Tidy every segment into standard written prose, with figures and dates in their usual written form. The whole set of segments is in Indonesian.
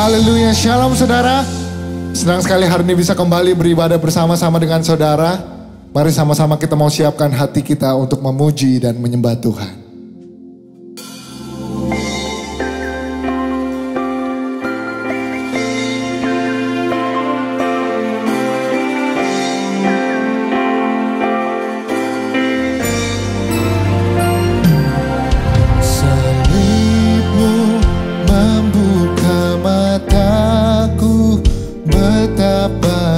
Haleluya, shalom saudara. Senang sekali hari ini bisa kembali beribadah bersama-sama dengan saudara. Mari sama-sama kita mau siapkan hati kita untuk memuji dan menyembah Tuhan.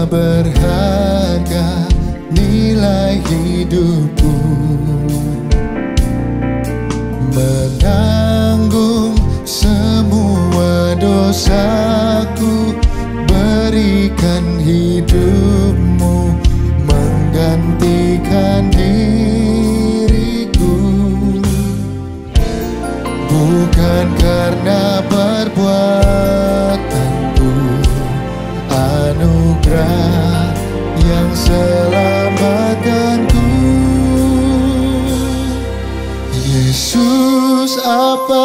Berharga nilai hidupku, menanggung semua dosaku, berikan hidupmu menggantikan diriku, bukan karena perbuatanku, anugerah yang selamatkanku. Yesus, apa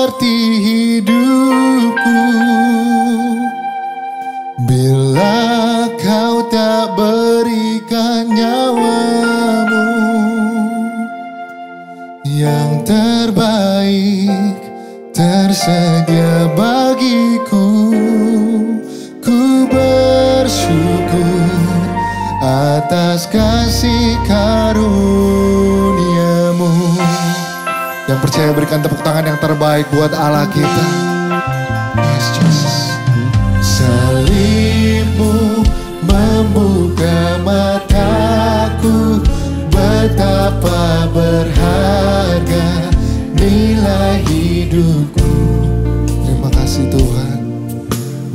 arti hidupku bila kau tak berikan nyawamu? Yang terbaik tersedia bagiku. Ku bersyukur atas kasih karuniamu. Yang percaya berikan tepuk tangan yang terbaik buat Allah kita. Yes, Jesus. Salibmu membuka mataku, betapa berharga nilai hidupku. Terima kasih Tuhan.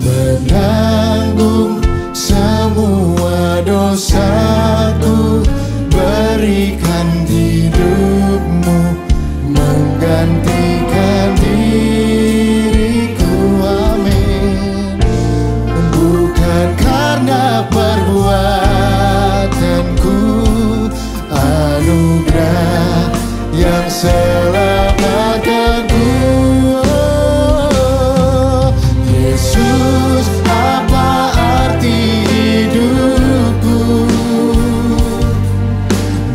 Menanggung semua dosaku, berikan hidupmu menggantikan diriku. Amin. Bukan karena perbuatanku, anugerah yang selamatkanku. Yesus, apa arti hidupku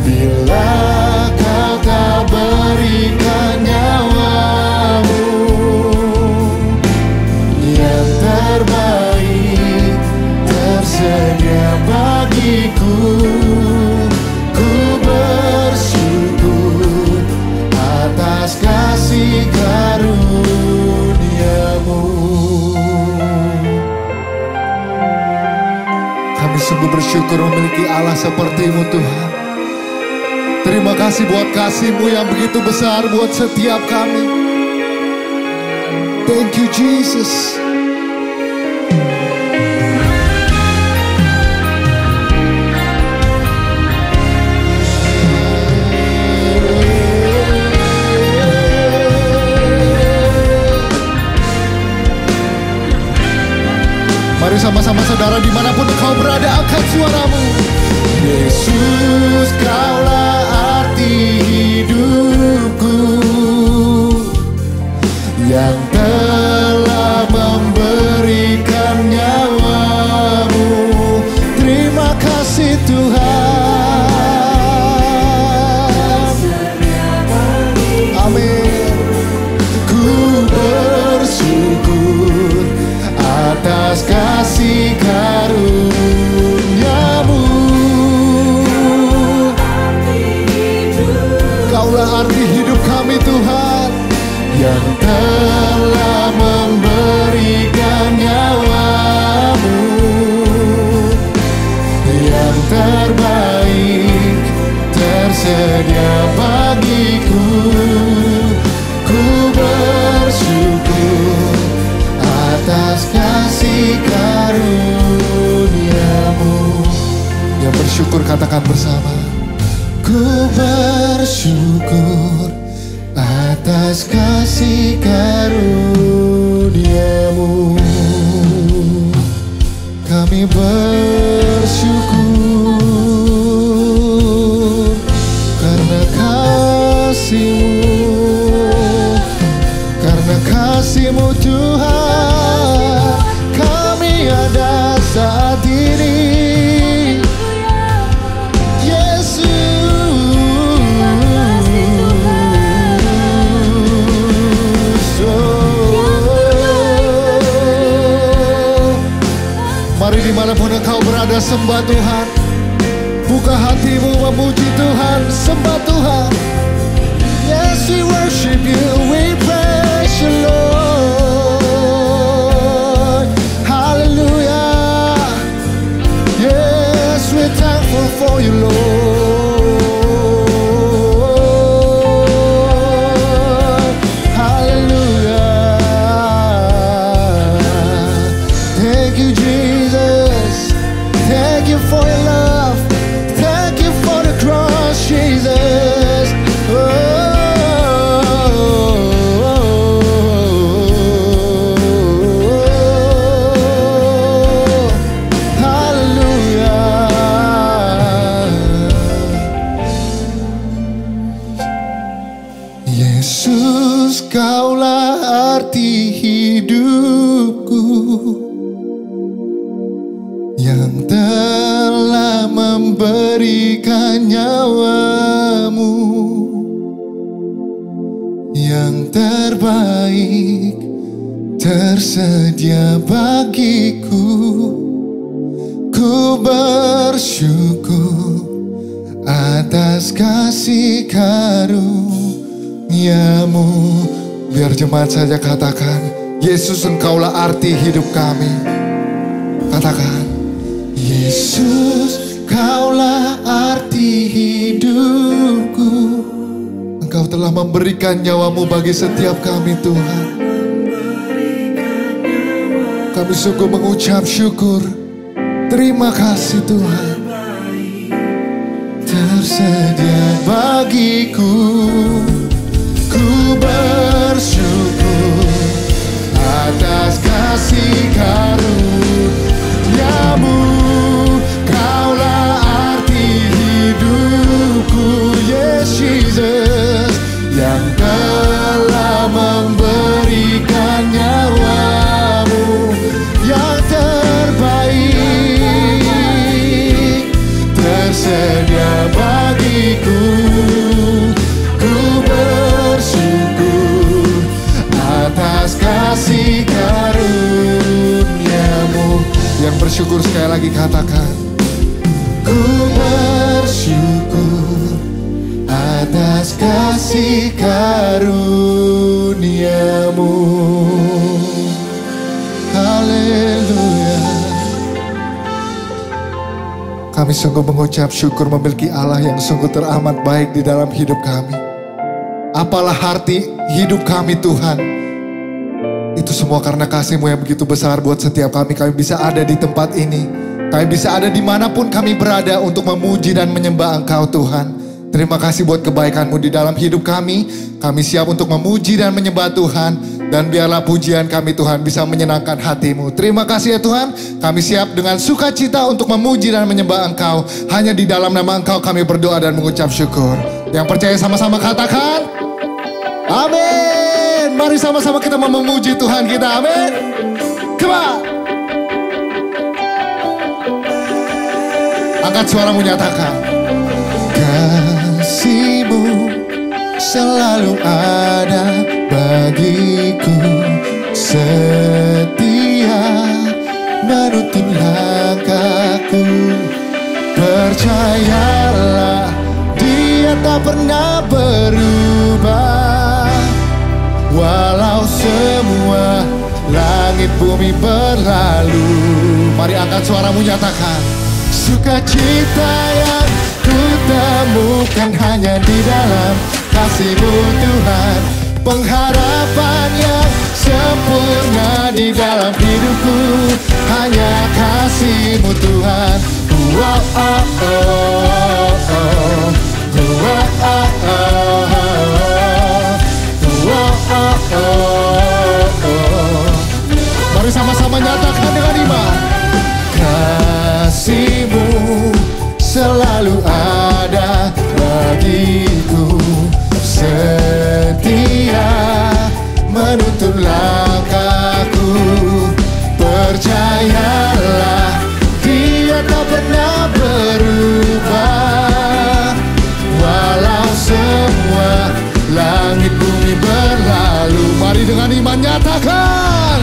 bila kau tak berikan nyawamu? Yang terbaik tersedia bagiku. Ku bersyukur atas kasih karuniamu. Kami sungguh bersyukur memiliki Allah seperti-Mu Tuhan. Terima kasih buat kasih-Mu yang begitu besar buat setiap kami. Thank you Jesus. Mari sama-sama saudara dimanapun engkau berada, angkat suaramu. Yesus, kaulah arti hidupku, yang telah memberikan nyawamu. Terima kasih Tuhan. Amin. Ku bersyukur atas kasih karuniamu. Kaulah arti hidup kami Tuhan, yang telah memberikan nyawamu. Yang terbaik tersedia bagiku. Ku bersyukur atas kasih karuniamu. Yang bersyukur katakan bersama. Ku bersyukur atas kasih karuniamu. Kami bersyukur karena kasih-Mu, karena kasih-Mu Tuhan. hatimu memuji Tuhan, sembah Tuhan. Yes, we worship you, we praise you, Lord. Hallelujah. Yes, we're thankful for you, Lord. Hallelujah. Thank you, Jesus. Thank you for your love. Thank you for the cross, Jesus. Yesus, kaulah arti hidupku, yang telah memberikan nyawamu, yang terbaik tersedia bagiku. Ku bersyukur atas kasih karuniamu. Biar jemaat saja katakan, Yesus, engkaulah arti hidup kami. Katakan, Yesus, kaulah arti hidupku. Engkau telah memberikan nyawamu bagi setiap kami, Tuhan. Kami sungguh mengucap syukur. Terima kasih, Tuhan. Tersedia bagiku. Ku bersyukur atas kasih karuniamu. Kaulah arti hidupku, yes Jesus, yang telah memberikan nyawamu, yang terbaik tersedia bagiku. Ku bersyukur atas kasih karuniamu. Yang bersyukur sekali lagi katakan, ku bersyukur atas kasih karuniamu. Haleluya. Kami sungguh mengucap syukur memiliki Allah yang sungguh teramat baik di dalam hidup kami. Apalah arti hidup kami, Tuhan? Itu semua karena kasih-Mu yang begitu besar buat setiap kami. Kami bisa ada di tempat ini. Kami bisa ada dimanapun kami berada untuk memuji dan menyembah Engkau, Tuhan. Terima kasih buat kebaikan-Mu di dalam hidup kami. Kami siap untuk memuji dan menyembah Tuhan. Dan biarlah pujian kami, Tuhan, bisa menyenangkan hati-Mu. Terima kasih ya Tuhan. Kami siap dengan sukacita untuk memuji dan menyembah Engkau. Hanya di dalam nama Engkau kami berdoa dan mengucap syukur. Yang percaya sama-sama katakan, amin. Mari sama-sama kita memuji Tuhan kita, amin. Come on. Angkat suaramu, nyatakan. Kasih-Mu selalu ada bagiku, setia menuntun langkahku. Percayalah, Dia tak pernah berubah. Walau semua langit bumi berlalu. Mari angkat suaramu, nyatakan. Sukacita yang ku temukan hanya di dalam kasih-Mu, Tuhan. Pengharapan yang sempurna di dalam hidupku hanya kasih-Mu, Tuhan. Wow, oh, oh, oh. Wow, oh, oh, oh. Wow, oh, oh, oh. Mari sama-sama nyatakan dengan iman. Kasih-Mu selalu ada bagiku, setia menuntun langkahku. Percayalah, Dia tak pernah berubah. Walau semua langit bumi berlalu. Mari dengan iman nyatakan.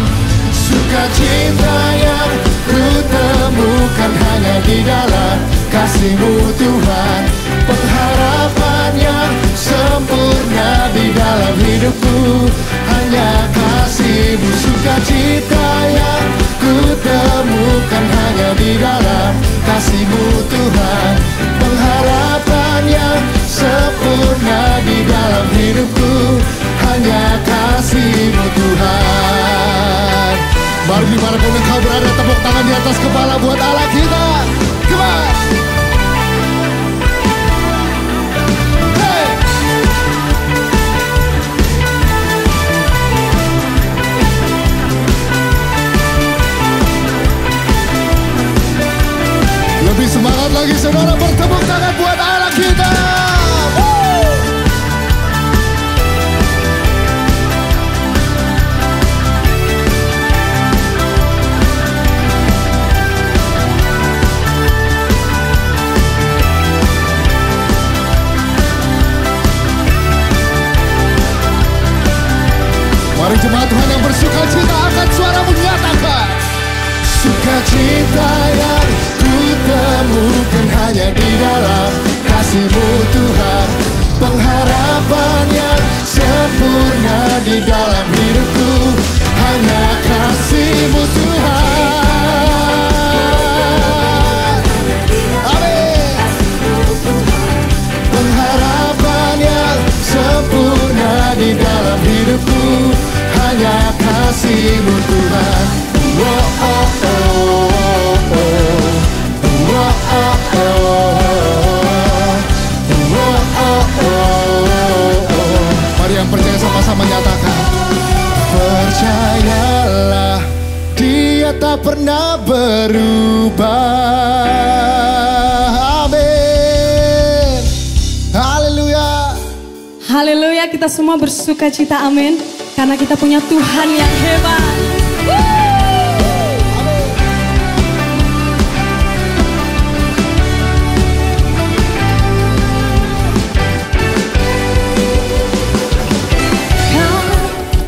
Sukacita yang ku temukan hanya di dalam kasih-Mu Tuhan, pengharapan yang sempurna di dalam hidupku. Hanya kasih-Mu, sukacita yang ku temukan hanya di dalam kasih-Mu Tuhan, pengharapan yang sempurna di dalam hidupku. Hanya kasih-Mu Tuhan. Mari dimanapun engkau berada, tepuk tangan di atas kepala buat Allah kita. Come on. Hey. Lebih semangat lagi saudara, bertepuk tangan buat Allah kita. Mari jemaat Tuhan yang bersuka cita, angkat suaramu, nyatakan. Sukacita yang ku temukan hanya di dalam kasih-Mu Tuhan, pengharapan yang sempurna di dalam hidupku. Hanya kasih-Mu Tuhan. Amin. Pengharapan yang sempurna di dalam hidupku. Hanya kasih-Mu Tuhan. Oh, oh, oh, oh. Oh, oh, oh. Mari yang percaya sama-sama nyatakan. Percayalah, Dia tak pernah berubah. Amin. Haleluya. Haleluya, kita semua bersuka cita, amin. Karena kita punya Tuhan yang hebat.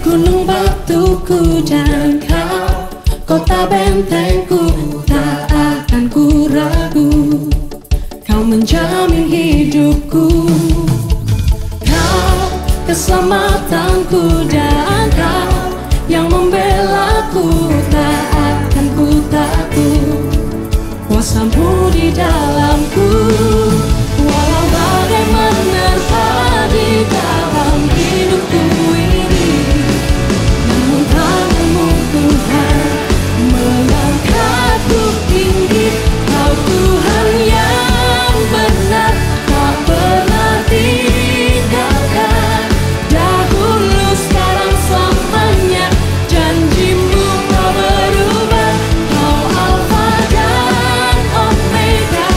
Gunung batuku dan Kau, kota bentengku, tak akan ku ragu. Kau menjamin hidupku, Kau keselamatanku, dan Kau yang membelaku. Tak akan ku takut, kuasa-Mu di dalamku. Walau badai menerpa di dalam hidupku ini, namun tangan-Mu Tuhan mengangkatku tinggi. Kau Tuhan yang benar, tak pernah tinggalkan. Dahulu, sekarang, selamanya, janji-Mu tak berubah. Kau Alfa dan Omega,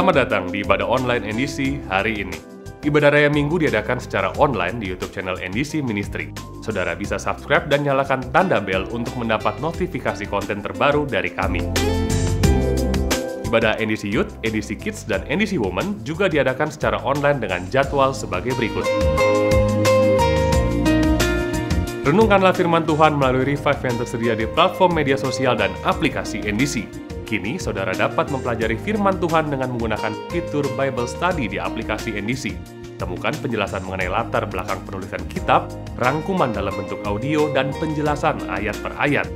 Selamat datang di ibadah online NDC hari ini. Ibadah Raya Minggu diadakan secara online di YouTube channel NDC Ministry. Saudara bisa subscribe dan nyalakan tanda bel untuk mendapat notifikasi konten terbaru dari kami. Ibadah NDC Youth, NDC Kids, dan NDC Women juga diadakan secara online dengan jadwal sebagai berikut. Renungkanlah firman Tuhan melalui Revive yang tersedia di platform media sosial dan aplikasi NDC. Kini, saudara dapat mempelajari firman Tuhan dengan menggunakan fitur Bible Study di aplikasi NDC. Temukan penjelasan mengenai latar belakang penulisan kitab, rangkuman dalam bentuk audio, dan penjelasan ayat per ayat.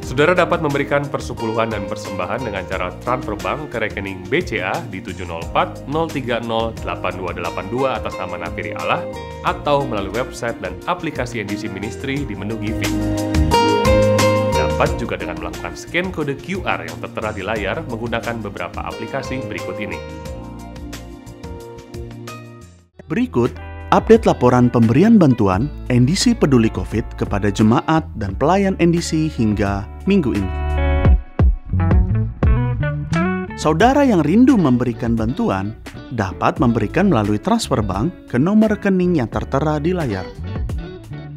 Saudara dapat memberikan persepuluhan dan persembahan dengan cara transfer bank ke rekening BCA di 704 030 8282 atas nama Nafiri Allah, atau melalui website dan aplikasi NDC Ministry di menu Giving. Dapat juga dengan melakukan scan kode QR yang tertera di layar menggunakan beberapa aplikasi berikut ini. Berikut update laporan pemberian bantuan NDC Peduli COVID kepada jemaat dan pelayan NDC hingga minggu ini. Saudara yang rindu memberikan bantuan dapat memberikan melalui transfer bank ke nomor rekening yang tertera di layar,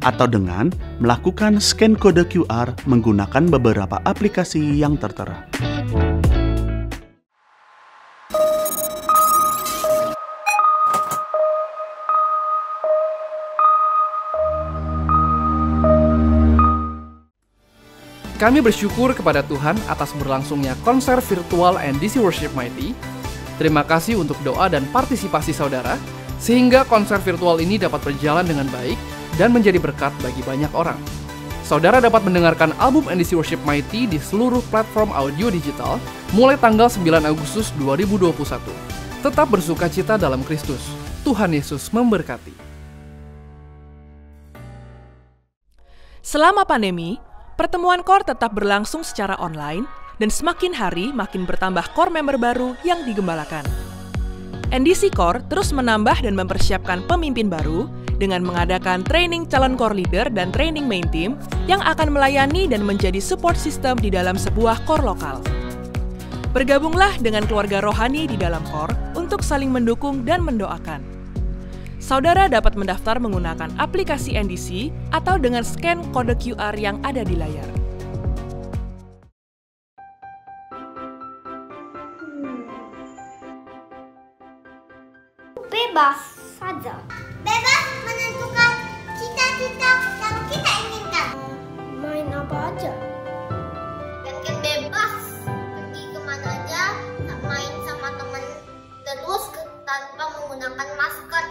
atau dengan melakukan scan kode QR menggunakan beberapa aplikasi yang tertera. Kami bersyukur kepada Tuhan atas berlangsungnya konser virtual NDC Worship Mighty. Terima kasih untuk doa dan partisipasi saudara, sehingga konser virtual ini dapat berjalan dengan baik dan menjadi berkat bagi banyak orang. Saudara dapat mendengarkan album NDC Worship Mighty di seluruh platform audio digital mulai tanggal 9 Agustus 2021. Tetap bersukacita dalam Kristus. Tuhan Yesus memberkati. Selama pandemi, pertemuan core tetap berlangsung secara online dan semakin hari makin bertambah core member baru yang digembalakan. NDC Core terus menambah dan mempersiapkan pemimpin baru dengan mengadakan training calon core leader dan training main team yang akan melayani dan menjadi support system di dalam sebuah core lokal. Bergabunglah dengan keluarga rohani di dalam core untuk saling mendukung dan mendoakan. Saudara dapat mendaftar menggunakan aplikasi NDC atau dengan scan kode QR yang ada di layar. Bebas saja. Bebas menentukan cita-cita yang kita inginkan. Main apa aja. Dan bebas pergi kemana aja, main sama teman terus tanpa menggunakan masker.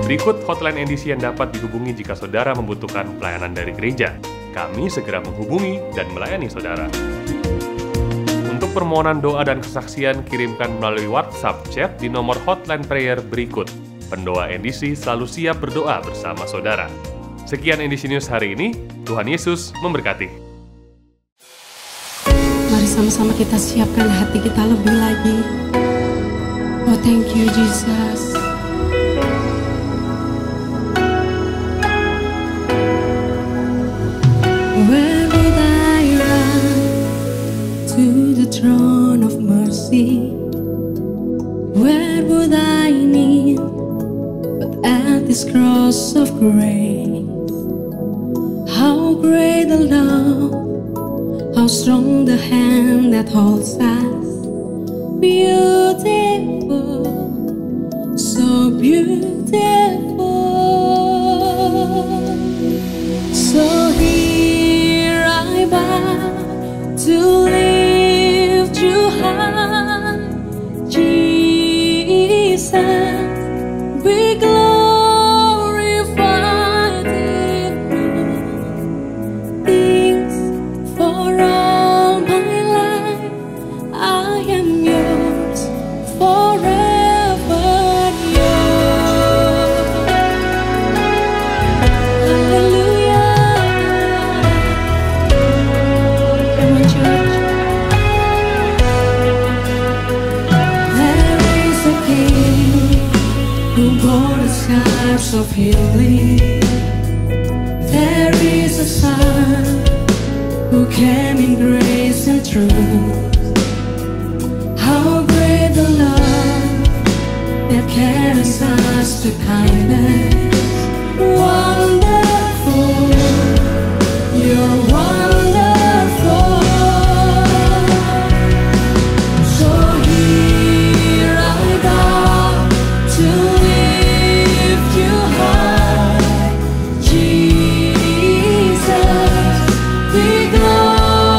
Berikut hotline NDC yang dapat dihubungi jika saudara membutuhkan pelayanan dari gereja. Kami segera menghubungi dan melayani saudara. Untuk permohonan doa dan kesaksian, kirimkan melalui WhatsApp chat di nomor hotline prayer berikut. Pendoa NDC selalu siap berdoa bersama saudara. Sekian NDC News hari ini. Tuhan Yesus memberkati. Mari sama-sama kita siapkan hati kita lebih lagi. Oh, thank you Jesus. Where would I run to the throne of mercy? Where would I kneel but at this cross of grace? How great the love, how strong the hand that holds us. Beautiful, so beautiful. So here I bow to lift you high, Jesus, be glorified in me. Things for all my life, I am yours, forever yours. Hallelujah. Come on, church. showers of healing. There is a Son who came in grace and truth. How great the love that carries us to kindness. Wonderful, you're wonderful. So here I bow to lift you high, Jesus, we glorify.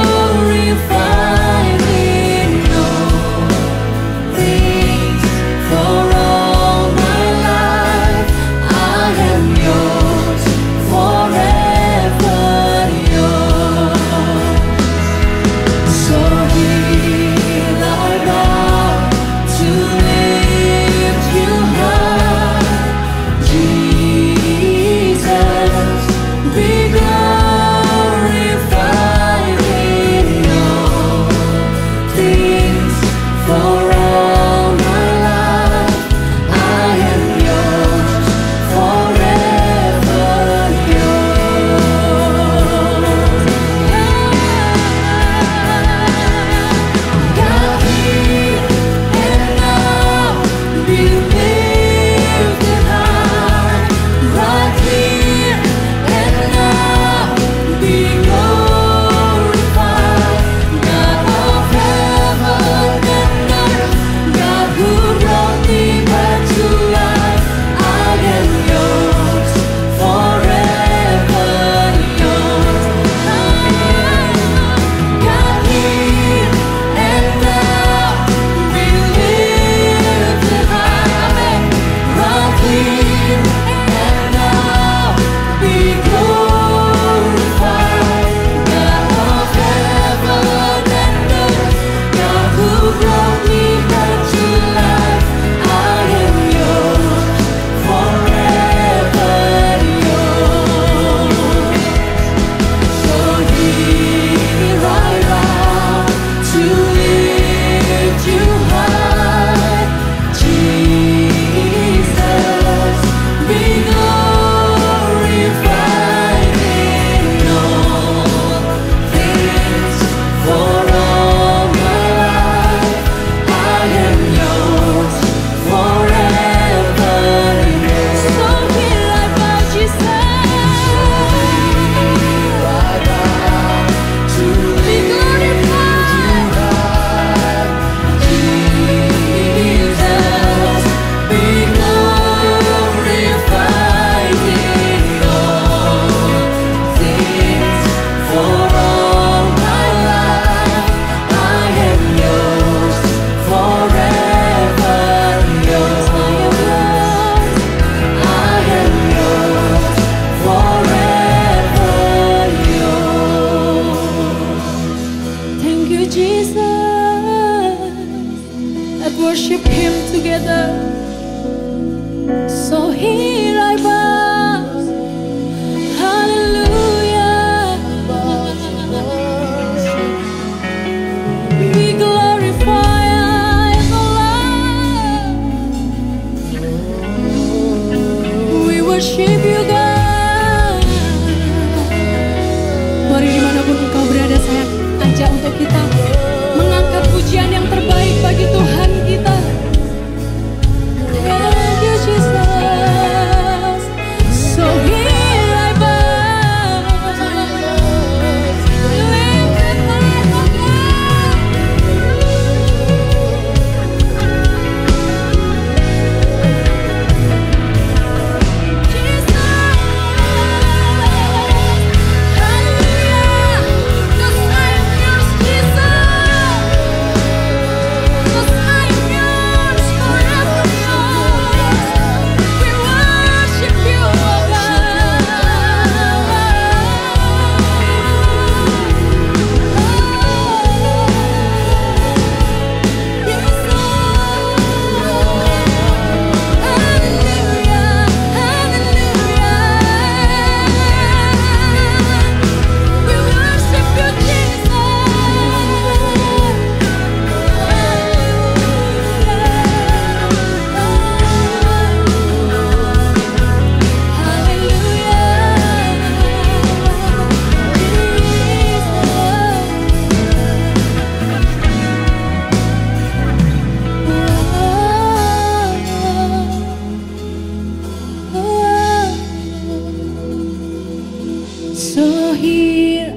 So here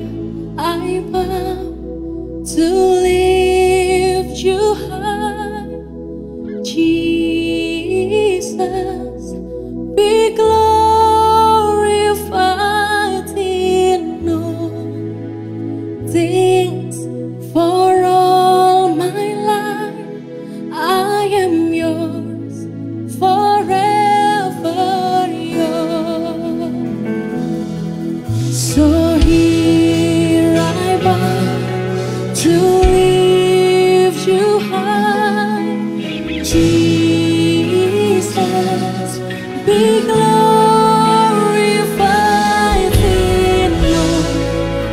I bow to lift you high, Jesus, be glorified in all things. For all my life I am yours, forever yours. So here I bow to lift you high, Jesus, be glorified in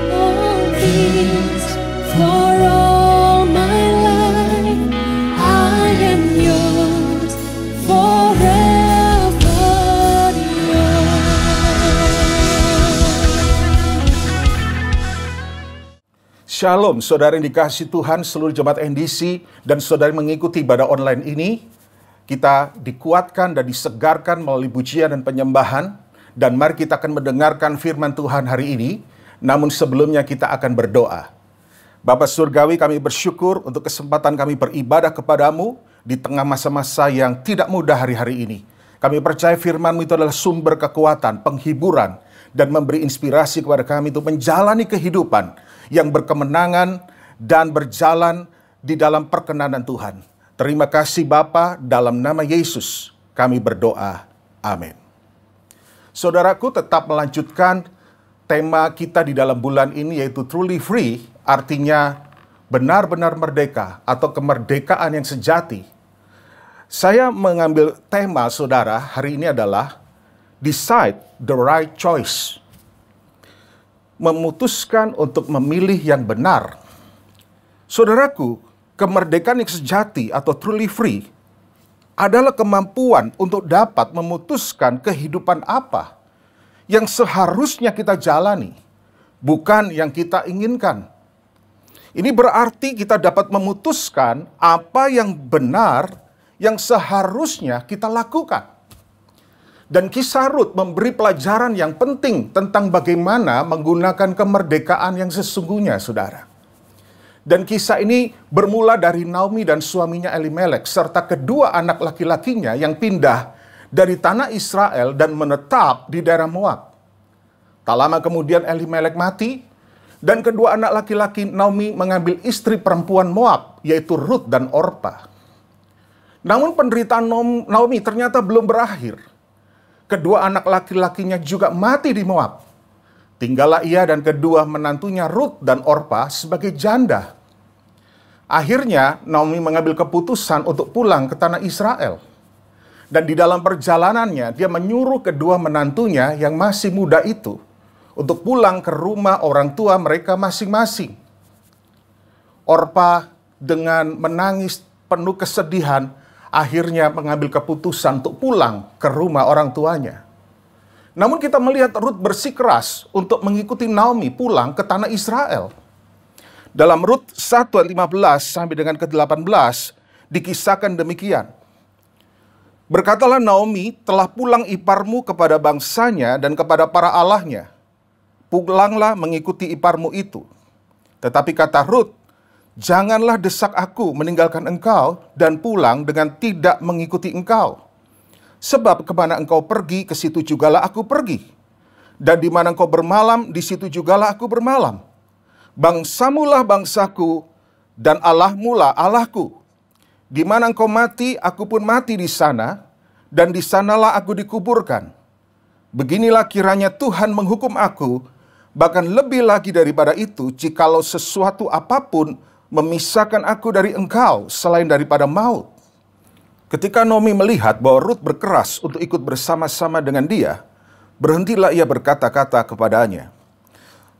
all things. For all my life I am yours, forever Shalom, saudara yang dikasihi Tuhan, seluruh jemaat NDC, dan saudara yang mengikuti ibadah online ini. Kita dikuatkan dan disegarkan melalui pujian dan penyembahan. Dan mari kita akan mendengarkan firman Tuhan hari ini. Namun sebelumnya kita akan berdoa. Bapa Surgawi, kami bersyukur untuk kesempatan kami beribadah kepadamu di tengah masa-masa yang tidak mudah hari-hari ini. Kami percaya firman-Mu itu adalah sumber kekuatan, penghiburan, dan memberi inspirasi kepada kami untuk menjalani kehidupan yang berkemenangan dan berjalan di dalam perkenanan Tuhan. Terima kasih Bapa, dalam nama Yesus kami berdoa. Amin. Saudaraku, tetap melanjutkan tema kita di dalam bulan ini, yaitu Truly Free, artinya benar-benar merdeka atau kemerdekaan yang sejati. Saya mengambil tema saudara hari ini adalah Decide the Right Choice. Memutuskan untuk memilih yang benar. Saudaraku, kemerdekaan yang sejati atau truly free adalah kemampuan untuk dapat memutuskan kehidupan apa yang seharusnya kita jalani, bukan yang kita inginkan. Ini berarti kita dapat memutuskan apa yang benar yang seharusnya kita lakukan. Dan kisah Rut memberi pelajaran yang penting tentang bagaimana menggunakan kemerdekaan yang sesungguhnya, saudara. Dan kisah ini bermula dari Naomi dan suaminya Elimelek, serta kedua anak laki-lakinya yang pindah dari tanah Israel dan menetap di daerah Moab. Tak lama kemudian Elimelek mati, dan kedua anak laki-laki Naomi mengambil istri perempuan Moab, yaitu Rut dan Orpa. Namun penderitaan Naomi ternyata belum berakhir. Kedua anak laki-lakinya juga mati di Moab. Tinggallah ia dan kedua menantunya Rut dan Orpa sebagai janda. Akhirnya Naomi mengambil keputusan untuk pulang ke tanah Israel. Dan di dalam perjalanannya dia menyuruh kedua menantunya yang masih muda itu untuk pulang ke rumah orang tua mereka masing-masing. Orpa dengan menangis penuh kesedihan akhirnya mengambil keputusan untuk pulang ke rumah orang tuanya. Namun kita melihat Rut bersikeras untuk mengikuti Naomi pulang ke tanah Israel. Dalam Rut 1 ayat 15 sampai dengan ke-18 dikisahkan demikian. Berkatalah Naomi, telah pulang iparmu kepada bangsanya dan kepada para allahnya. Pulanglah mengikuti iparmu itu. Tetapi kata Rut, janganlah desak aku meninggalkan engkau dan pulang dengan tidak mengikuti engkau. Sebab kemana engkau pergi, ke situ jugalah aku pergi. Dan di mana engkau bermalam, di situ jugalah aku bermalam. Bangsamulah bangsaku, dan Allahmulah Allahku. Di mana engkau mati, aku pun mati di sana, dan di sanalah aku dikuburkan. Beginilah kiranya Tuhan menghukum aku, bahkan lebih lagi daripada itu, jikalau sesuatu apapun memisahkan aku dari engkau selain daripada maut. Ketika Naomi melihat bahwa Rut berkeras untuk ikut bersama-sama dengan dia, berhentilah ia berkata-kata kepadanya.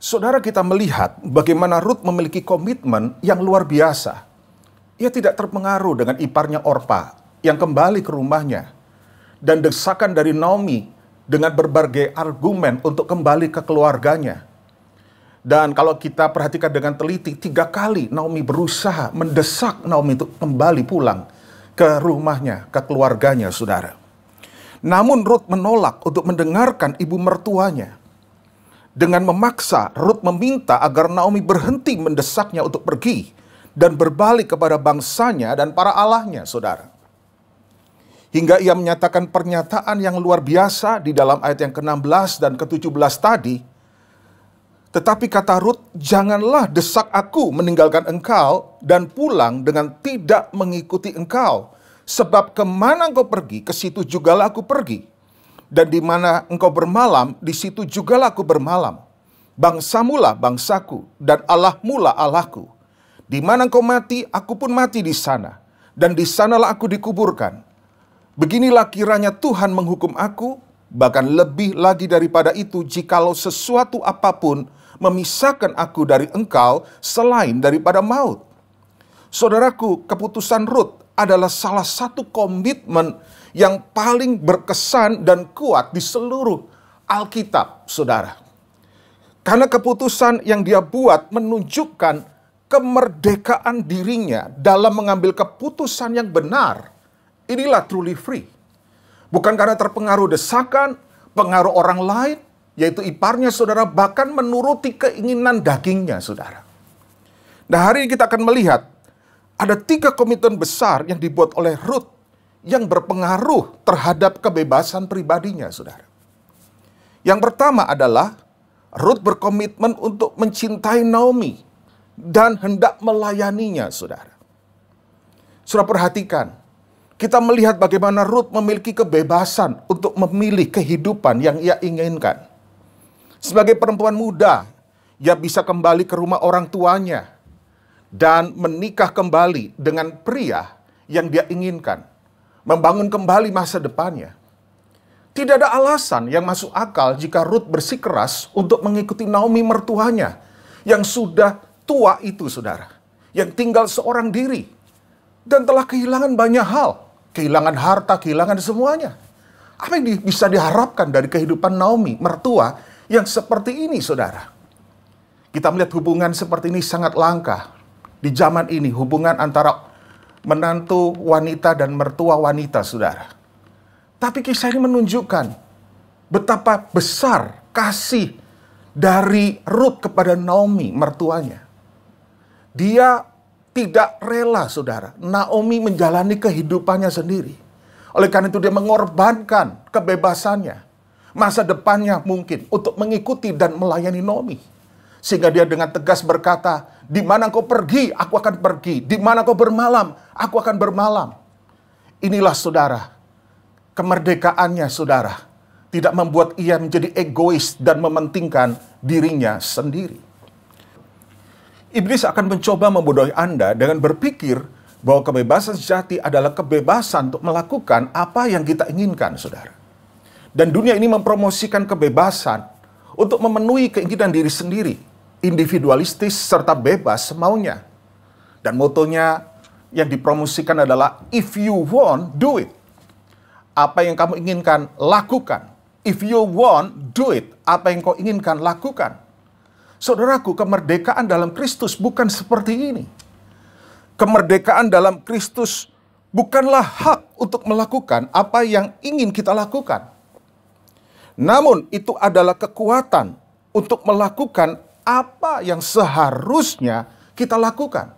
Saudara, kita melihat bagaimana Rut memiliki komitmen yang luar biasa. Ia tidak terpengaruh dengan iparnya Orpa yang kembali ke rumahnya dan desakan dari Naomi dengan berbagai argumen untuk kembali ke keluarganya. Dan kalau kita perhatikan dengan teliti, 3 kali Naomi berusaha mendesak Naomi untuk kembali pulang ke rumahnya, ke keluarganya, saudara. Namun Rut menolak untuk mendengarkan ibu mertuanya. dengan memaksa Rut meminta agar Naomi berhenti mendesaknya untuk pergi dan berbalik kepada bangsanya dan para allahnya, saudara. Hingga ia menyatakan pernyataan yang luar biasa di dalam ayat yang ke-16 dan ke-17 tadi. Tetapi kata Rut, janganlah desak aku meninggalkan engkau dan pulang dengan tidak mengikuti engkau. Sebab kemana engkau pergi, ke situ jugalah aku pergi. Dan di mana engkau bermalam, di situ jugalah aku bermalam. Bangsamulah bangsaku, dan Allahmulah Allahku. Di mana engkau mati, aku pun mati di sana. Dan di sanalah aku dikuburkan. Beginilah kiranya Tuhan menghukum aku, bahkan lebih lagi daripada itu, jikalau sesuatu apapun memisahkan aku dari engkau selain daripada maut. Saudaraku, keputusan Rut adalah salah satu komitmen yang paling berkesan dan kuat di seluruh Alkitab, saudara. Karena keputusan yang dia buat menunjukkan kemerdekaan dirinya dalam mengambil keputusan yang benar. Inilah truly free. Bukan karena terpengaruh desakan, pengaruh orang lain, yaitu iparnya, saudara, bahkan menuruti keinginan dagingnya, saudara. Nah, hari ini kita akan melihat ada 3 komitmen besar yang dibuat oleh Rut yang berpengaruh terhadap kebebasan pribadinya, saudara. Yang pertama adalah Rut berkomitmen untuk mencintai Naomi dan hendak melayaninya, saudara. Saudara perhatikan, kita melihat bagaimana Rut memiliki kebebasan untuk memilih kehidupan yang ia inginkan. Sebagai perempuan muda, ia bisa kembali ke rumah orang tuanya dan menikah kembali dengan pria yang dia inginkan. Membangun kembali masa depannya. Tidak ada alasan yang masuk akal jika Rut bersikeras untuk mengikuti Naomi mertuanya yang sudah tua itu, saudara. Yang tinggal seorang diri dan telah kehilangan banyak hal. Kehilangan harta, kehilangan semuanya. Apa yang bisa diharapkan dari kehidupan Naomi, mertua yang seperti ini, saudara? Kita melihat hubungan seperti ini sangat langka. Di zaman ini, hubungan antara menantu wanita dan mertua wanita, saudara. Tapi kisah ini menunjukkan betapa besar kasih dari Rut kepada Naomi, mertuanya. Dia tidak rela, saudara, Naomi menjalani kehidupannya sendiri. Oleh karena itu dia mengorbankan kebebasannya, masa depannya mungkin, untuk mengikuti dan melayani Naomi. Sehingga dia dengan tegas berkata, di mana kau pergi, aku akan pergi. Di mana kau bermalam, aku akan bermalam. Inilah, saudara, kemerdekaannya, saudara. Tidak membuat ia menjadi egois dan mementingkan dirinya sendiri. Iblis akan mencoba membodohi Anda dengan berpikir bahwa kebebasan sejati adalah kebebasan untuk melakukan apa yang kita inginkan, saudara. Dan dunia ini mempromosikan kebebasan untuk memenuhi keinginan diri sendiri, individualistis serta bebas semaunya. Dan motonya yang dipromosikan adalah, if you want, do it. Apa yang kamu inginkan, lakukan. If you want, do it. Apa yang kau inginkan, lakukan. Saudaraku, kemerdekaan dalam Kristus bukan seperti ini. Kemerdekaan dalam Kristus bukanlah hak untuk melakukan apa yang ingin kita lakukan. Namun itu adalah kekuatan untuk melakukan apa yang seharusnya kita lakukan.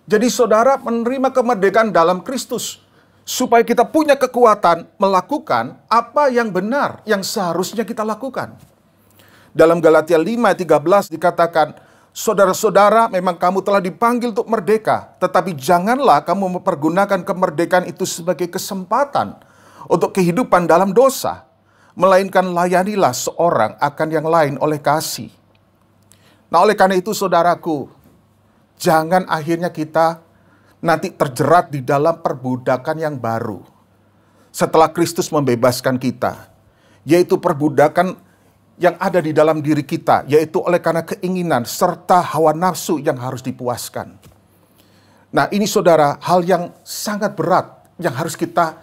Jadi saudara menerima kemerdekaan dalam Kristus supaya kita punya kekuatan melakukan apa yang benar, yang seharusnya kita lakukan. Dalam Galatia 5:13 dikatakan, saudara-saudara, memang kamu telah dipanggil untuk merdeka, tetapi janganlah kamu mempergunakan kemerdekaan itu sebagai kesempatan untuk kehidupan dalam dosa, melainkan layanilah seorang akan yang lain oleh kasih. Nah, oleh karena itu, saudaraku, jangan akhirnya kita nanti terjerat di dalam perbudakan yang baru. Setelah Kristus membebaskan kita, yaitu perbudakan yang ada di dalam diri kita, yaitu oleh karena keinginan serta hawa nafsu yang harus dipuaskan. Nah, ini saudara, hal yang sangat berat yang harus kita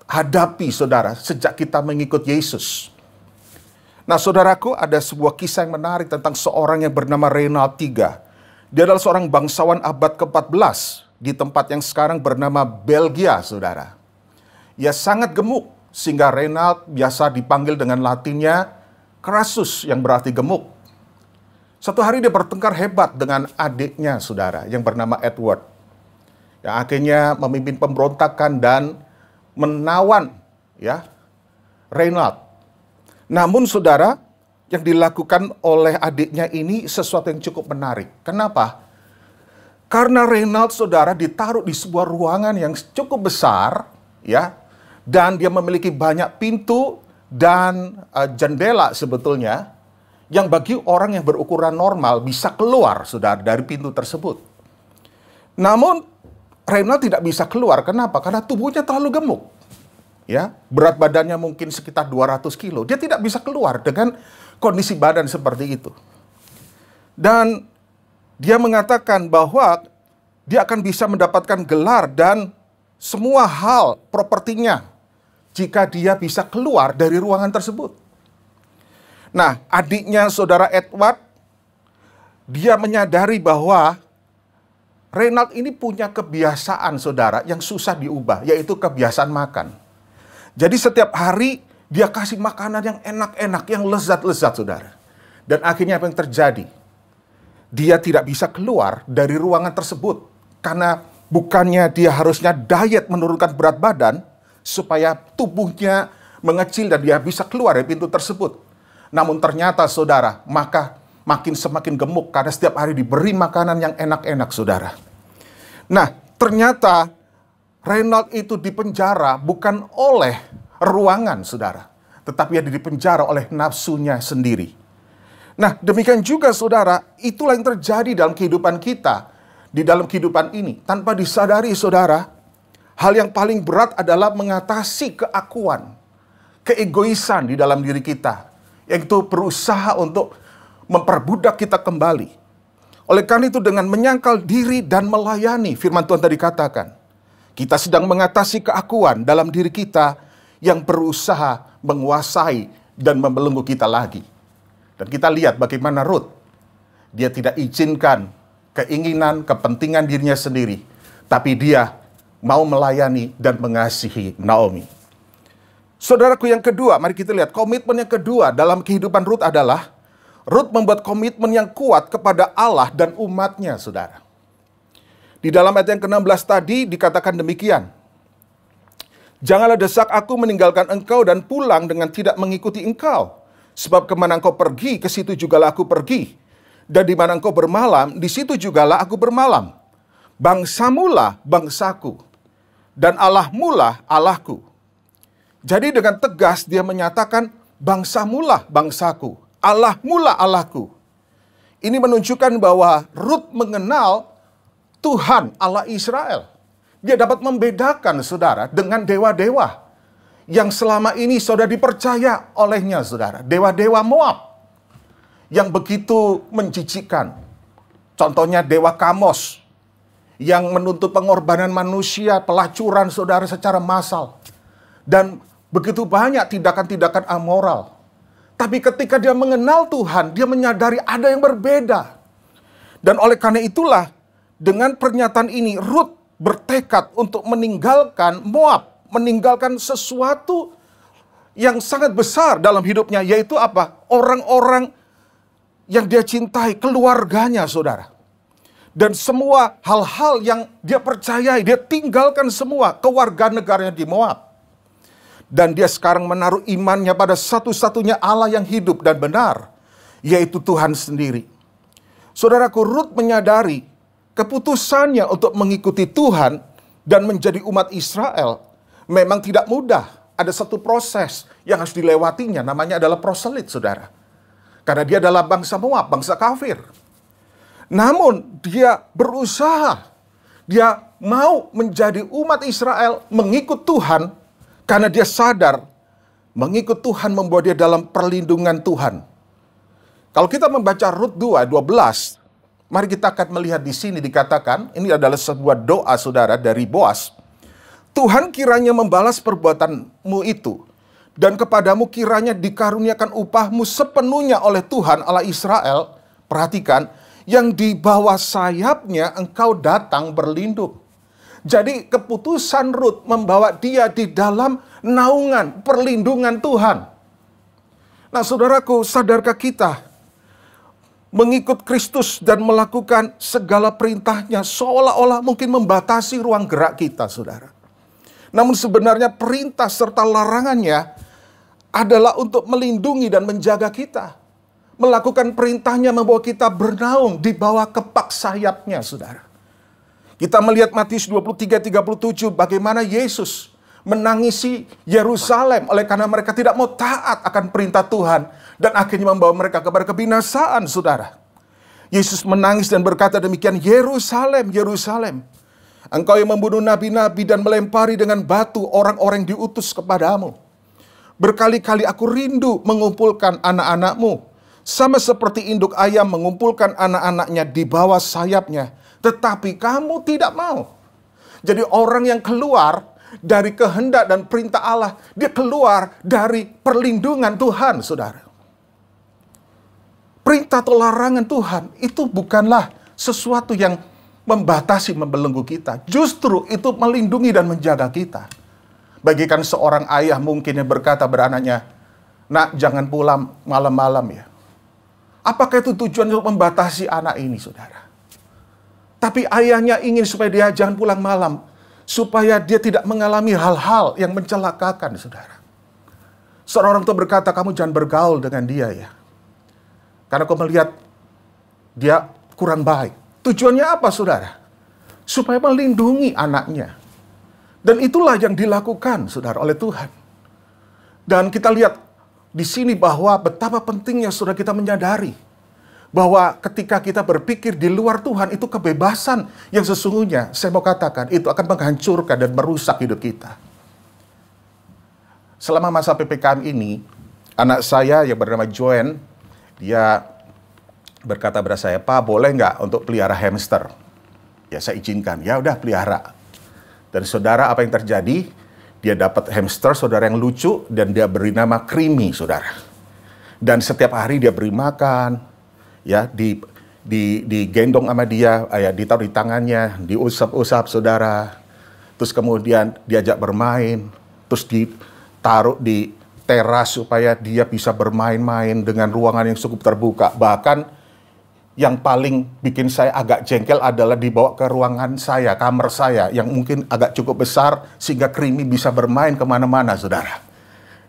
hadapi, saudara, sejak kita mengikut Yesus. Nah, saudaraku, ada sebuah kisah yang menarik tentang seorang yang bernama Reinhard III. Dia adalah seorang bangsawan abad ke-14 di tempat yang sekarang bernama Belgia, saudara. Ia sangat gemuk, sehingga Reinhard biasa dipanggil dengan latinnya Crassus yang berarti gemuk. Satu hari dia bertengkar hebat dengan adiknya, saudara, yang bernama Edward. Yang akhirnya memimpin pemberontakan dan menawan ya Reinald. Namun saudara, yang dilakukan oleh adiknya ini sesuatu yang cukup menarik. Kenapa? Karena Reinald, saudara, ditaruh di sebuah ruangan yang cukup besar, ya, dan dia memiliki banyak pintu dan jendela sebetulnya, yang bagi orang yang berukuran normal bisa keluar, saudara, dari pintu tersebut. Namun, Reinald tidak bisa keluar. Kenapa? Karena tubuhnya terlalu gemuk. Ya, berat badannya mungkin sekitar 200 kilo. Dia tidak bisa keluar dengan kondisi badan seperti itu. Dan dia mengatakan bahwa dia akan bisa mendapatkan gelar dan semua hal propertinya jika dia bisa keluar dari ruangan tersebut. Nah, adiknya saudara Edward, dia menyadari bahwa Reinald ini punya kebiasaan, saudara, yang susah diubah, yaitu kebiasaan makan. Jadi setiap hari dia kasih makanan yang enak-enak, yang lezat-lezat, saudara. Dan akhirnya apa yang terjadi? Dia tidak bisa keluar dari ruangan tersebut. Karena bukannya dia harusnya diet menurunkan berat badan, supaya tubuhnya mengecil dan dia bisa keluar dari pintu tersebut. Namun ternyata, saudara, maka makin semakin gemuk karena setiap hari diberi makanan yang enak-enak, saudara. Nah, ternyata Reinald itu dipenjara bukan oleh ruangan, saudara, tetapi dia dipenjara oleh nafsunya sendiri. Nah, demikian juga, saudara, itulah yang terjadi dalam kehidupan kita, di dalam kehidupan ini. Tanpa disadari, saudara, hal yang paling berat adalah mengatasi keakuan, keegoisan di dalam diri kita, yaitu berusaha untuk memperbudak kita kembali. Oleh karena itu, dengan menyangkal diri dan melayani, firman Tuhan tadi katakan, kita sedang mengatasi keakuan dalam diri kita yang berusaha menguasai dan membelenggu kita lagi. Dan kita lihat bagaimana Ruth, dia tidak izinkan keinginan, kepentingan dirinya sendiri, tapi dia mau melayani dan mengasihi Naomi. Saudaraku, yang kedua, mari kita lihat komitmen yang kedua dalam kehidupan Ruth adalah Ruth membuat komitmen yang kuat kepada Allah dan umatnya, saudara. Di dalam ayat yang ke-16 tadi dikatakan demikian. Janganlah desak aku meninggalkan engkau dan pulang dengan tidak mengikuti engkau. Sebab kemana engkau pergi, ke situ jugalah aku pergi. Dan di mana engkau bermalam, di situ jugalah aku bermalam. Bangsamulah bangsaku, dan Allahmulah Allahku. Jadi dengan tegas dia menyatakan, bangsamulah bangsaku, Allahmulah Allahku. Ini menunjukkan bahwa Ruth mengenal Tuhan Allah Israel. Dia dapat membedakan, saudara, dengan dewa-dewa yang selama ini saudara dipercaya olehnya, saudara. Dewa-dewa Moab yang begitu menjijikkan. Contohnya dewa Kamos yang menuntut pengorbanan manusia, pelacuran, saudara, secara massal. Dan begitu banyak tindakan-tindakan amoral. Tapi ketika dia mengenal Tuhan, dia menyadari ada yang berbeda. Dan oleh karena itulah, dengan pernyataan ini, Ruth bertekad untuk meninggalkan Moab, meninggalkan sesuatu yang sangat besar dalam hidupnya, yaitu apa? Orang-orang yang dia cintai, keluarganya, saudara. Dan semua hal-hal yang dia percayai, dia tinggalkan semua kewarganegaranya di Moab. Dan dia sekarang menaruh imannya pada satu-satunya Allah yang hidup dan benar, yaitu Tuhan sendiri. Saudaraku, Ruth menyadari keputusannya untuk mengikuti Tuhan dan menjadi umat Israel memang tidak mudah. Ada satu proses yang harus dilewatinya, namanya adalah proselit, saudara. Karena dia adalah bangsa Moab, bangsa kafir. Namun dia berusaha, dia mau menjadi umat Israel, mengikut Tuhan, karena dia sadar mengikut Tuhan membawa dia dalam perlindungan Tuhan. Kalau kita membaca Rut 2:12, mari kita akan melihat di sini dikatakan, ini adalah sebuah doa, saudara, dari Boas. Tuhan kiranya membalas perbuatanmu itu, dan kepadamu kiranya dikaruniakan upahmu sepenuhnya oleh Tuhan Allah Israel. Perhatikan, yang di bawah sayapnya engkau datang berlindung. Jadi keputusan Rut membawa dia di dalam naungan perlindungan Tuhan. Nah saudaraku, sadarkah kita mengikut Kristus dan melakukan segala perintahnya seolah-olah mungkin membatasi ruang gerak kita, saudara. Namun sebenarnya perintah serta larangannya adalah untuk melindungi dan menjaga kita. Melakukan perintahnya membawa kita bernaung di bawah kepak sayapnya, saudara. Kita melihat Matius 23:37 bagaimana Yesus menangisi Yerusalem oleh karena mereka tidak mau taat akan perintah Tuhan dan akhirnya membawa mereka kepada kebinasaan, saudara. Yesus menangis dan berkata demikian, Yerusalem, Yerusalem, engkau yang membunuh nabi-nabi dan melempari dengan batu orang-orang yang diutus kepadamu. Berkali-kali aku rindu mengumpulkan anak-anakmu, sama seperti induk ayam mengumpulkan anak-anaknya di bawah sayapnya, tetapi kamu tidak mau. Jadi orang yang keluar dari kehendak dan perintah Allah, dia keluar dari perlindungan Tuhan, saudara. Perintah atau larangan Tuhan itu bukanlah sesuatu yang membatasi, membelenggu kita. Justru itu melindungi dan menjaga kita. Bagikan seorang ayah mungkin yang berkata beranaknya, nak jangan pulang malam-malam ya. Apakah itu tujuan untuk membatasi anak ini, saudara? Tapi ayahnya ingin supaya dia jangan pulang malam, supaya dia tidak mengalami hal-hal yang mencelakakan, saudara. Seorang orang tua berkata, kamu jangan bergaul dengan dia ya. Karena kau melihat dia kurang baik. Tujuannya apa, saudara? Supaya melindungi anaknya. Dan itulah yang dilakukan, saudara, oleh Tuhan. Dan kita lihat di sini bahwa betapa pentingnya, saudara, kita menyadari bahwa ketika kita berpikir di luar Tuhan, itu kebebasan yang sesungguhnya, saya mau katakan, itu akan menghancurkan dan merusak hidup kita. Selama masa PPKM ini, anak saya yang bernama Joen, dia berkata kepada saya, Pak, boleh nggak untuk pelihara hamster? Ya, saya izinkan. Ya udah, pelihara. Dan saudara, apa yang terjadi? Dia dapat hamster, saudara, yang lucu, dan dia beri nama Creamy, saudara. Dan setiap hari dia beri makan, ya, digendong sama dia, ya, ditaruh di tangannya, diusap-usap, saudara. Terus kemudian diajak bermain, terus ditaruh di teras supaya dia bisa bermain-main dengan ruangan yang cukup terbuka. Bahkan yang paling bikin saya agak jengkel adalah dibawa ke ruangan saya, kamar saya, yang mungkin agak cukup besar, sehingga Creamy bisa bermain kemana-mana, saudara.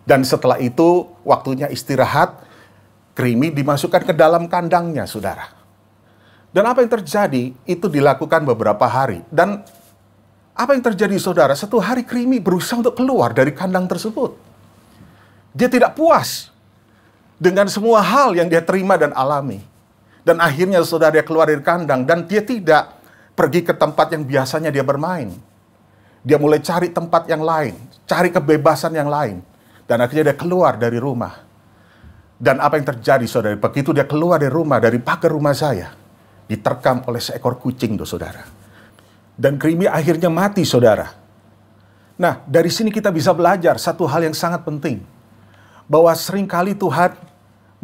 Dan setelah itu, waktunya istirahat, Creamy dimasukkan ke dalam kandangnya, saudara. Dan apa yang terjadi, itu dilakukan beberapa hari. Dan apa yang terjadi, saudara? Satu hari Creamy berusaha untuk keluar dari kandang tersebut. Dia tidak puas dengan semua hal yang dia terima dan alami. Dan akhirnya, saudara, dia keluar dari kandang dan dia tidak pergi ke tempat yang biasanya dia bermain. Dia mulai cari tempat yang lain, cari kebebasan yang lain. Dan akhirnya dia keluar dari rumah. Dan apa yang terjadi, saudara? Begitu dia keluar dari rumah, dari pagar rumah saya, diterkam oleh seekor kucing, saudara. Dan Creamy akhirnya mati, saudara. Nah, dari sini kita bisa belajar satu hal yang sangat penting. Bahwa seringkali Tuhan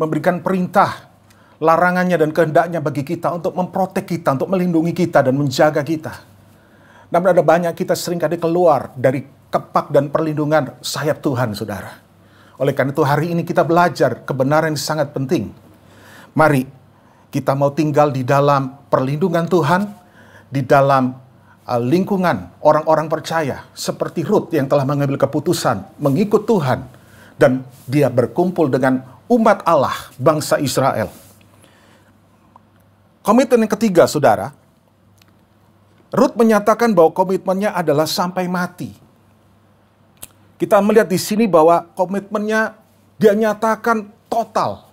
memberikan perintah, larangannya dan kehendaknya bagi kita untuk memprotek kita, untuk melindungi kita dan menjaga kita. Namun ada banyak kita seringkali keluar dari kepak dan perlindungan sayap Tuhan, saudara. Oleh karena itu hari ini kita belajar kebenaran yang sangat penting. Mari kita mau tinggal di dalam perlindungan Tuhan, di dalam lingkungan orang-orang percaya, seperti Ruth yang telah mengambil keputusan mengikut Tuhan, dan dia berkumpul dengan umat Allah, bangsa Israel. Komitmen yang ketiga, saudara, Ruth menyatakan bahwa komitmennya adalah sampai mati. Kita melihat di sini bahwa komitmennya dia nyatakan total.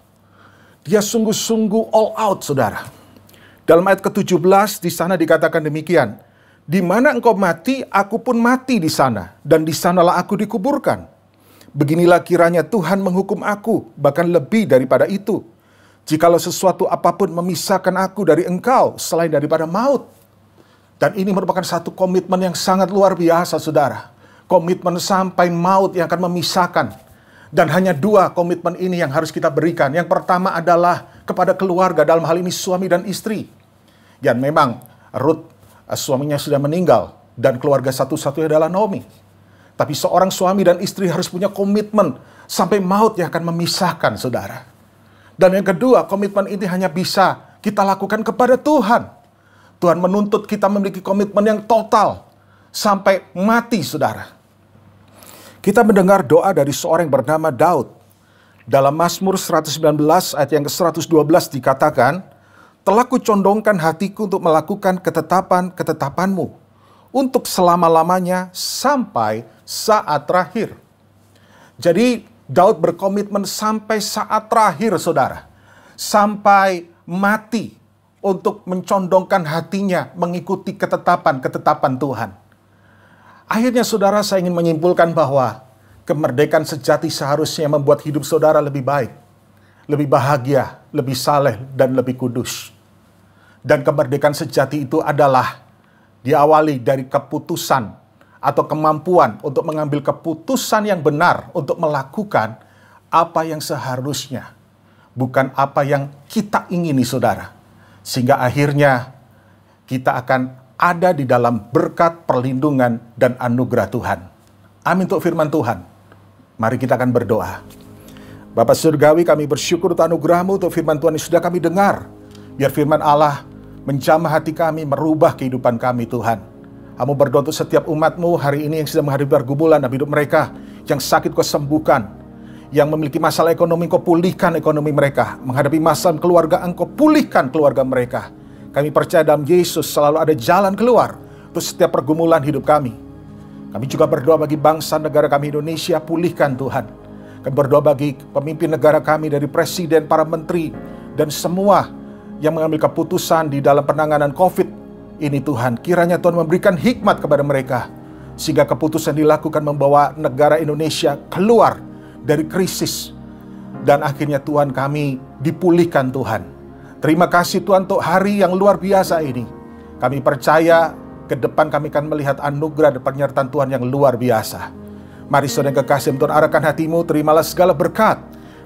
Dia sungguh-sungguh all out, saudara. Dalam ayat ke-17 di sana dikatakan demikian, di mana engkau mati, aku pun mati di sana, dan di sanalah aku dikuburkan. Beginilah kiranya Tuhan menghukum aku, bahkan lebih daripada itu. Jikalau sesuatu apapun memisahkan aku dari engkau, selain daripada maut. Dan ini merupakan satu komitmen yang sangat luar biasa, saudara. Komitmen sampai maut yang akan memisahkan. Dan hanya dua komitmen ini yang harus kita berikan. Yang pertama adalah kepada keluarga, dalam hal ini suami dan istri. Dan memang Ruth, suaminya sudah meninggal, dan keluarga satu-satunya adalah Naomi. Tapi seorang suami dan istri harus punya komitmen sampai maut yang akan memisahkan saudara. Dan yang kedua, komitmen ini hanya bisa kita lakukan kepada Tuhan. Tuhan menuntut kita memiliki komitmen yang total sampai mati saudara. Kita mendengar doa dari seorang yang bernama Daud. Dalam Mazmur 119 ayat yang ke-112 dikatakan, telah kucondongkan hatiku untuk melakukan ketetapan-ketetapanmu, untuk selama-lamanya sampai saat terakhir. Jadi Daud berkomitmen sampai saat terakhir saudara. Sampai mati untuk mencondongkan hatinya mengikuti ketetapan-ketetapan Tuhan. Akhirnya saudara, saya ingin menyimpulkan bahwa kemerdekaan sejati seharusnya membuat hidup saudara lebih baik, lebih bahagia, lebih saleh, dan lebih kudus. Dan kemerdekaan sejati itu adalah diawali dari keputusan atau kemampuan untuk mengambil keputusan yang benar untuk melakukan apa yang seharusnya, bukan apa yang kita ingini saudara. Sehingga akhirnya kita akan ada di dalam berkat, perlindungan, dan anugerah Tuhan. Amin untuk firman Tuhan. Mari kita akan berdoa. Bapa Surgawi, kami bersyukur untuk anugerah-Mu, untuk firman Tuhan yang sudah kami dengar. Biar firman Allah menjamah hati kami, merubah kehidupan kami Tuhan. Kamu berdoa untuk setiap umat-Mu hari ini yang sedang menghadapi pergumulan dalam hidup mereka. Yang sakit Kau sembuhkan. Yang memiliki masalah ekonomi Kau pulihkan ekonomi mereka. Menghadapi masalah keluarga Engkau pulihkan keluarga mereka. Kami percaya dalam Yesus selalu ada jalan keluar untuk setiap pergumulan hidup kami. Kami juga berdoa bagi bangsa negara kami Indonesia, pulihkan Tuhan. Kami berdoa bagi pemimpin negara kami dari presiden, para menteri, dan semua yang mengambil keputusan di dalam penanganan COVID ini Tuhan. Kiranya Tuhan memberikan hikmat kepada mereka, sehingga keputusan dilakukan membawa negara Indonesia keluar dari krisis. Dan akhirnya Tuhan, kami dipulihkan Tuhan. Terima kasih Tuhan untuk hari yang luar biasa ini. Kami percaya ke depan kami akan melihat anugerah dan penyertaan Tuhan yang luar biasa. Mari saudara yang kekasih, Tuhan arahkan hatimu, terimalah segala berkat,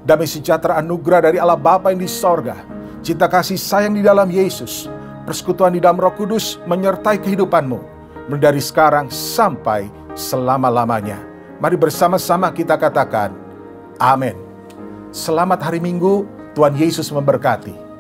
damai sejahtera anugerah dari Allah Bapa yang di sorga, cinta kasih sayang di dalam Yesus, persekutuan di dalam Roh Kudus menyertai kehidupanmu, mulai dari sekarang sampai selama-lamanya. Mari bersama-sama kita katakan, amin. Selamat hari Minggu, Tuhan Yesus memberkati.